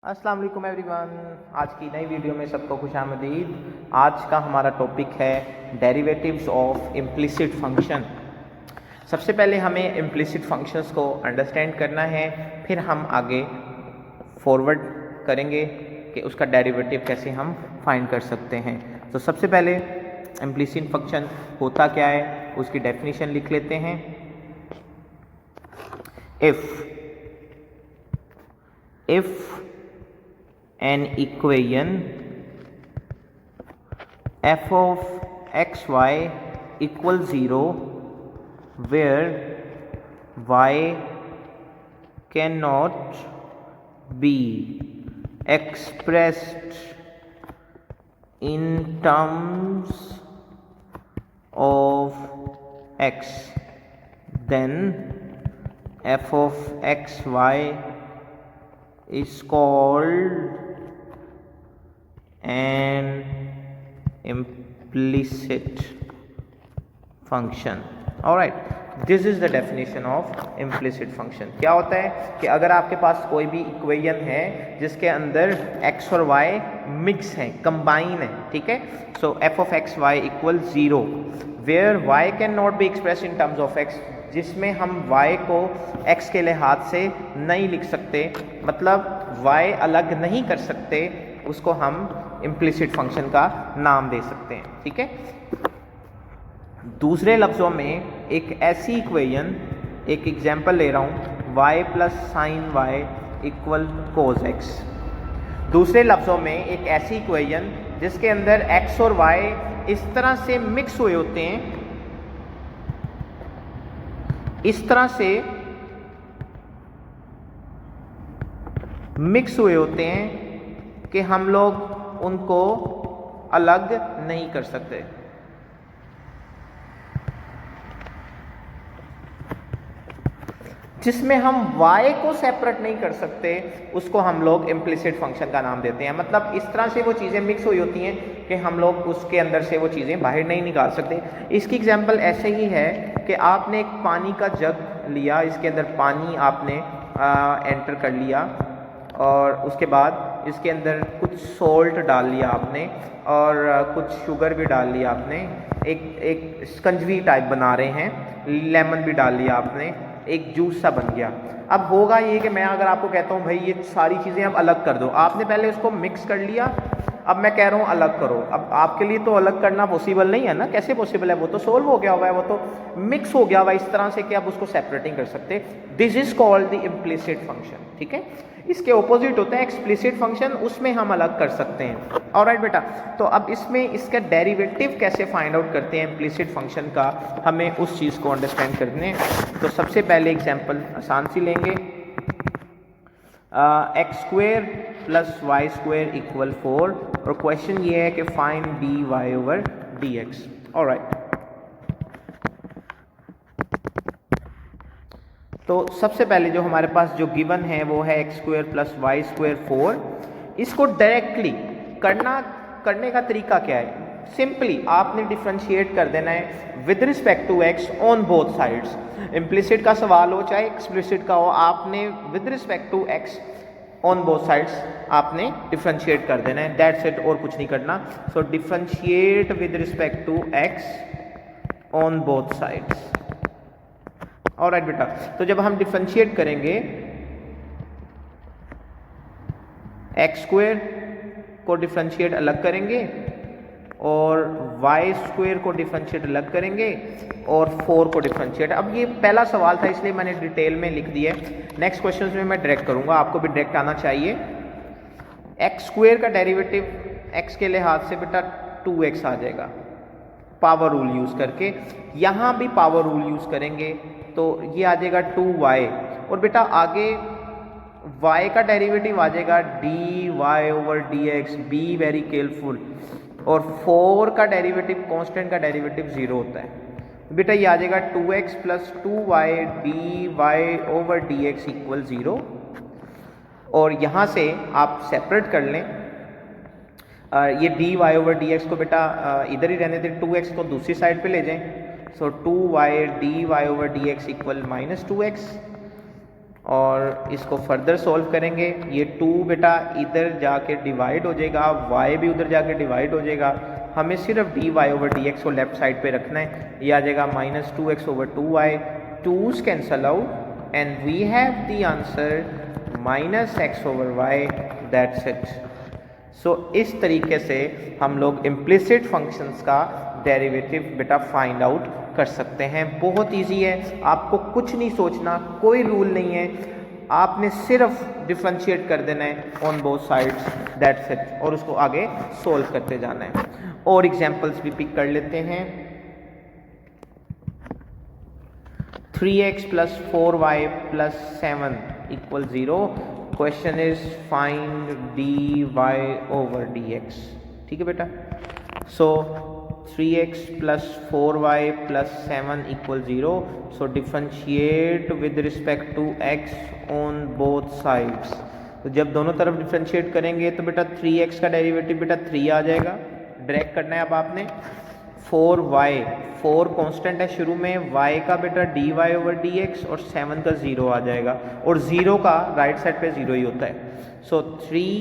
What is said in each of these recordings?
अस्सलाम वालेकुम एवरीवन। आज की नई वीडियो में सबको खुशामदीद। आज का हमारा टॉपिक है डेरिवेटिव्स ऑफ इम्प्लिसिट फंक्शन। सबसे पहले हमें इम्प्लिसिट फंक्शंस को अंडरस्टैंड करना है, फिर हम आगे फॉरवर्ड करेंगे कि उसका डेरिवेटिव कैसे हम फाइंड कर सकते हैं। तो सबसे पहले इम्प्लिसिट फंक्शन होता क्या है उसकी डेफिनेशन लिख लेते हैं। If an equation f of xy equals 0 where y cannot be expressed in terms of x, then f of xy is called an implicit function. Alright, this is the definition of implicit function. क्या होता है कि अगर आपके पास कोई भी equation है जिसके अंदर x और y मिक्स हैं, कंबाइन है, ठीक है। So f of x y equal 0 where y can not be express in terms of x, जिसमें हम y को x के लिहाज से नहीं लिख सकते, मतलब y अलग नहीं कर सकते, उसको हम इम्प्लिसिट फंक्शन का नाम दे सकते हैं, ठीक है। दूसरे लफ्ज़ों में एक ऐसी इक्वेशन, एक एग्जांपल ले रहा हूँ, y plus sine y equal cos x। दूसरे लफ्ज़ों में एक ऐसी इक्वेशन जिसके अंदर x और y इस तरह से मिक्स हुए होते हैं, इस तरह से मिक्स हुए होते हैं कि हम लोग उनको अलग नहीं कर सकते। जिसमें हम y को सेपरेट नहीं कर सकते उसको हम लोग इम्प्लिसिट फंक्शन का नाम देते हैं। मतलब इस तरह से वो चीज़ें मिक्स हुई होती हैं कि हम लोग उसके अंदर से वो चीज़ें बाहर नहीं निकाल सकते। इसकी एग्जांपल ऐसे ही है कि आपने एक पानी का जग लिया, इसके अंदर पानी आपने एंटर कर लिया और उसके बाद इसके अंदर कुछ सॉल्ट डाल लिया आपने और कुछ शुगर भी डाल लिया आपने, एक स्कंजवी टाइप बना रहे हैं, लेमन भी डाल लिया आपने, एक जूस सा बन गया। अब होगा ये कि मैं अगर आपको कहता हूँ भाई ये सारी चीज़ें अब अलग कर दो, आपने पहले उसको मिक्स कर लिया, अब मैं कह रहा हूँ अलग करो। अब आपके लिए तो अलग करना पॉसिबल नहीं है ना, कैसे पॉसिबल है, वो तो सोल्व हो गया हुआ है, वो तो मिक्स हो गया हुआ है इस तरह से कि आप उसको सेपरेट नहीं कर सकते। This is called the implicit function, ठीक है। इसके ऑपोजिट होता है एक्सप्लिसिट फंक्शन, उसमें हम अलग कर सकते हैं। ऑलराइट बेटा, तो अब इसमें इसका डेरिवेटिव कैसे फाइंड आउट करते हैं इम्प्लिसिट फंक्शन का, हमें उस चीज़ को अंडरस्टैंड करने। तो सबसे पहले एग्जांपल आसान सी लेंगे, x square plus y square equal 4 और क्वेश्चन ये है कि find d y over d x. Alright, तो सबसे पहले जो हमारे पास जो गिवन है वो है x square plus y square 4। इसको डायरेक्टली करने का तरीका क्या है, सिंपली आपने डिफरेंशिएट कर देना है with respect to x on both sides. Implicit का सवाल हो चाहे एक्सप्लिसिट का हो, आपने with respect to x on both sides आपने डिफरेंशिएट कर देना है, दैट्स इट, और कुछ नहीं करना। So differentiate with respect to x on both sides. Alright बेटा, तो जब हम डिफरेंशिएट करेंगे एक्स स्क्वेयर को डिफरेंशिएट अलग करेंगे और वाई स्क्वेयर को डिफरेंशिएट अलग करेंगे और 4 को डिफरेंशिएट। अब ये पहला सवाल था इसलिए मैंने डिटेल में लिख दिया है, नेक्स्ट क्वेश्चन में मैं डायरेक्ट करूंगा, आपको भी डायरेक्ट आना चाहिए। एक्स स्क्वेयर का डेरिवेटिव एक्स के लिहाज से बेटा 2x आ जाएगा पावर रूल यूज़ करके, यहाँ भी पावर रूल यूज़ करेंगे तो ये आ जाएगा 2y, और बेटा आगे y का डेरिवेटिव आ जाएगा dy over dx, be very careful, और 4 का डेरिवेटिव, कांस्टेंट का डेरिवेटिव 0 होता है। बेटा ये आ जाएगा 2x plus 2y dy over dx equal 0, और यहाँ से आप सेपरेट कर लें, ये dy ओवर dx को बेटा इधर ही रहने दें, 2x को दूसरी साइड पे ले जाएं, सो 2y dy over dx equal -2x, और इसको फर्दर सॉल्व करेंगे। ये 2 बेटा इधर जाके डिवाइड हो जाएगा, y भी उधर जाके डिवाइड हो जाएगा। हमें सिर्फ dy/dx को लेफ्ट साइड पे रखना है। ये आ जाएगा -2x/2y, 2's cancel out and we have the answer -x/y, that's it. So इस तरीके से हम लोग इम्प्लिसिट फंक्शंस का डेरिवेटिव बेटा फाइंड आउट कर सकते हैं। बहुत इजी है, आपको कुछ नहीं सोचना, कोई रूल नहीं है, आपने सिर्फ डिफरेंशिएट कर देना है on both sides, that's it, और उसको आगे सोल्व करते जाना है। और एग्जांपल्स भी पिक कर लेते हैं। 3x + 4y + 7 = 0। Question is find dy/dx। ठीक है बेटा। So 3x + 4y + 7 = 0। So differentiate with respect to x on both sides. तो जब दोनों तरफ डिफरेंशिएट करेंगे तो बेटा 3x का डेरिवेटिव बेटा 3 आ जाएगा, ड्रैग करना है अब आपने। 4y, 4 कांस्टेंट है शुरू में, y का बेटा dy/dx और 7 का 0 आ जाएगा, और 0 का राइट साइड पे 0 ही होता है। सो 3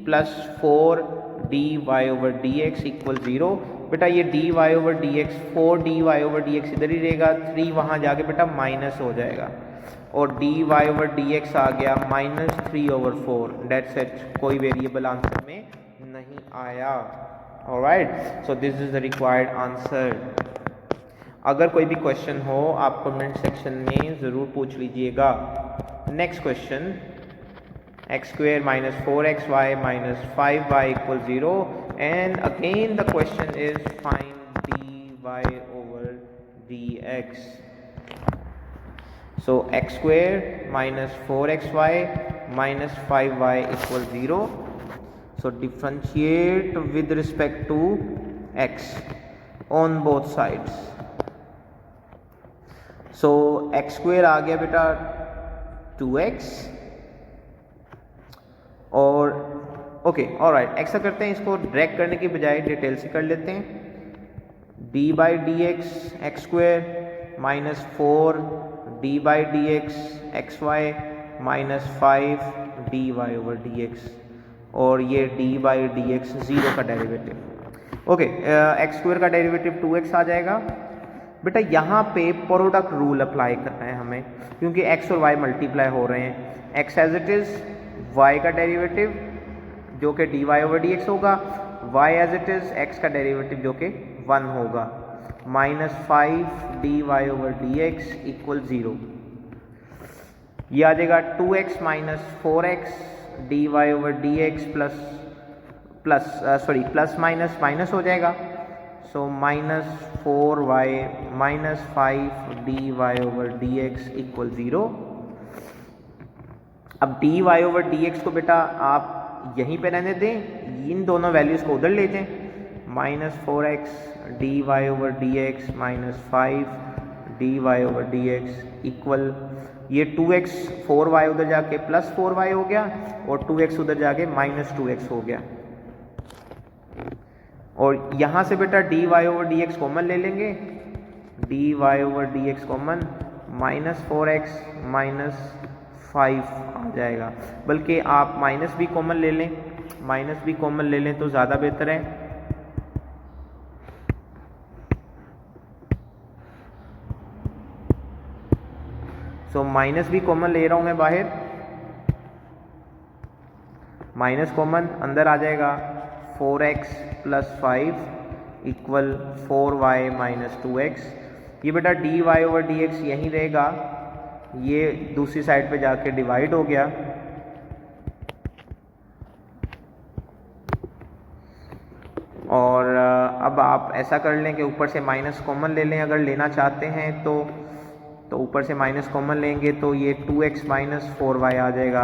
+ 4 dy/dx = 0। बेटा ये dy/dx 4 dy/dx इधर ही रहेगा, 3 वहाँ जाके बेटा माइनस हो जाएगा, और dy/dx आ गया -3/4, दैट्स इट। कोई वेरिएबल आंसर में नहीं आया। Alright, so this is the required answer. अगर कोई भी क्वेश्चन हो आप कमेंट सेक्शन में ज़रूर पूछ लीजिएगा। Next question, x² - 4xy - 5y = 0 and again the question is find dy/dx. So x² - 4xy - 5y = 0. So differentiate with respect to x on both sides. So x² आ गया बेटा 2x, और okay alright, ऐसा करते हैं, इसको ड्रैग करने की बजाय डिटेल से कर लेते हैं। d/dx x² - 4 d/dx xy - 5 dy/dx, और ये d/dx 0 का डेरिवेटिव। ओके, x² का डेरिवेटिव 2x आ जाएगा। बेटा यहाँ पे प्रोडक्ट रूल अप्लाई करना है हमें, क्योंकि x और y मल्टीप्लाई हो रहे हैं। x as it is, y का डेरिवेटिव जो कि dy/dx होगा, y as it is x का डेरिवेटिव जो कि 1 होगा, -5 dy/dx = 0। ये आ जाएगा 2x - 4x dy/dx plus minus हो जाएगा। सो -4y - 5 dy/dx = 0। अब dy/dx को बेटा आप यहीं पे रहने दें, इन दोनों वैल्यूज़ को उधर ले जाएं। -4x dy/dx - 5 dy/dx इक्वल, ये 2x 4y उधर जाके +4y हो गया, और 2x उधर जाके -2x हो गया। और यहाँ से बेटा dy/dx कॉमन ले लेंगे, dy/dx कॉमन, -4x - 5 आ जाएगा। बल्कि आप माइनस भी कॉमन ले लें, माइनस भी कॉमन ले लें तो ज़्यादा बेहतर है। सो माइनस भी कॉमन ले रहा हूँ मैं बाहर, माइनस कॉमन अंदर आ जाएगा, 4x + 5 = 4y - 2x। ये बेटा dy/dx यहीं रहेगा, ये दूसरी साइड पे जाके डिवाइड हो गया, और अब आप ऐसा कर लें कि ऊपर से माइनस कॉमन ले लें अगर लेना चाहते हैं तो ऊपर से माइनस कॉमन लेंगे तो ये 2x - 4y आ जाएगा,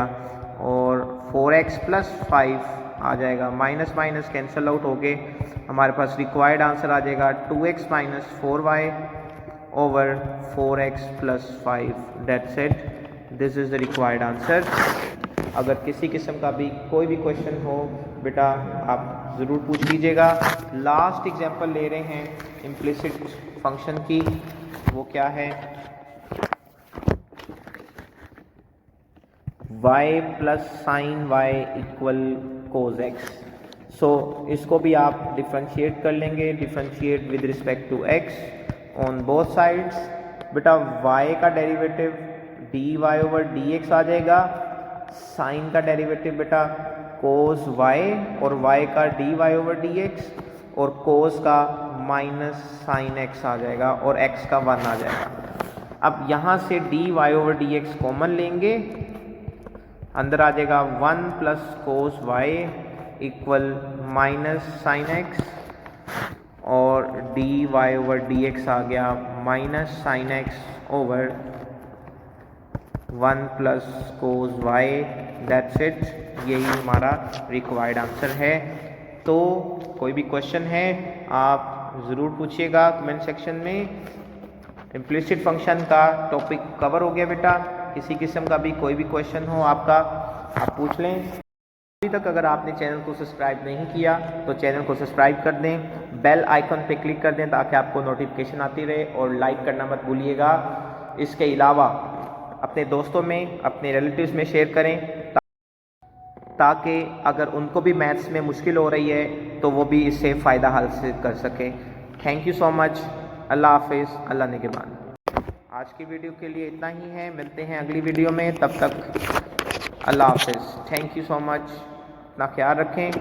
और 4x + 5 आ जाएगा, माइनस माइनस कैंसिल आउट हो गए, हमारे पास रिक्वायर्ड आंसर आ जाएगा 2x - 4y / 4x + 5, that's it, this is the required answer. अगर किसी किस्म का भी कोई भी क्वेश्चन हो बेटा आप ज़रूर पूछ लीजिएगा। लास्ट एग्जांपल ले रहे हैं इम्प्लिसिट फंक्शन की, वो क्या है, y plus sine y equal cos x। So इसको भी आप डिफ्रेंशिएट कर लेंगे, differentiate with respect to x on both sides. बेटा y का डेरिवेटिव dy ओवर dx आ जाएगा, साइन का डेरिवेटिव बेटा कोस y और y का dy ओवर dx और कोस का माइनस साइन x आ जाएगा और x का 1 आ जाएगा। अब यहाँ से dy ओवर dx कॉमन लेंगे, अंदर आ जाएगा 1 plus cos y equal minus sine x और dy ओवर dx आ गया minus sine x over 1 plus cos y। That's it, यही हमारा रिक्वायर्ड आंसर है। तो कोई भी क्वेश्चन है आप ज़रूर पूछिएगा कमेंट सेक्शन में। इम्प्लिसिट फंक्शन का टॉपिक कवर हो गया बेटा। किसी किस्म का भी कोई भी क्वेश्चन हो आपका, आप पूछ लें। अभी तक अगर आपने चैनल को सब्सक्राइब नहीं किया तो चैनल को सब्सक्राइब कर दें, बेल आइकन पे क्लिक कर दें ताकि आपको नोटिफिकेशन आती रहे, और लाइक करना मत भूलिएगा। इसके अलावा अपने दोस्तों में, अपने रिलेटिव्स में शेयर करें ताकि अगर उनको भी मैथ्स में मुश्किल हो रही है तो वो भी इससे फ़ायदा हासिल कर सकें। Thank you so much. अल्लाह हाफिज़, अल्लाह निगहबान। आज की वीडियो के लिए इतना ही है, मिलते हैं अगली वीडियो में, तब तक अल्लाह हाफिज़। थैंक यू सो मच, अपना ख्याल रखें।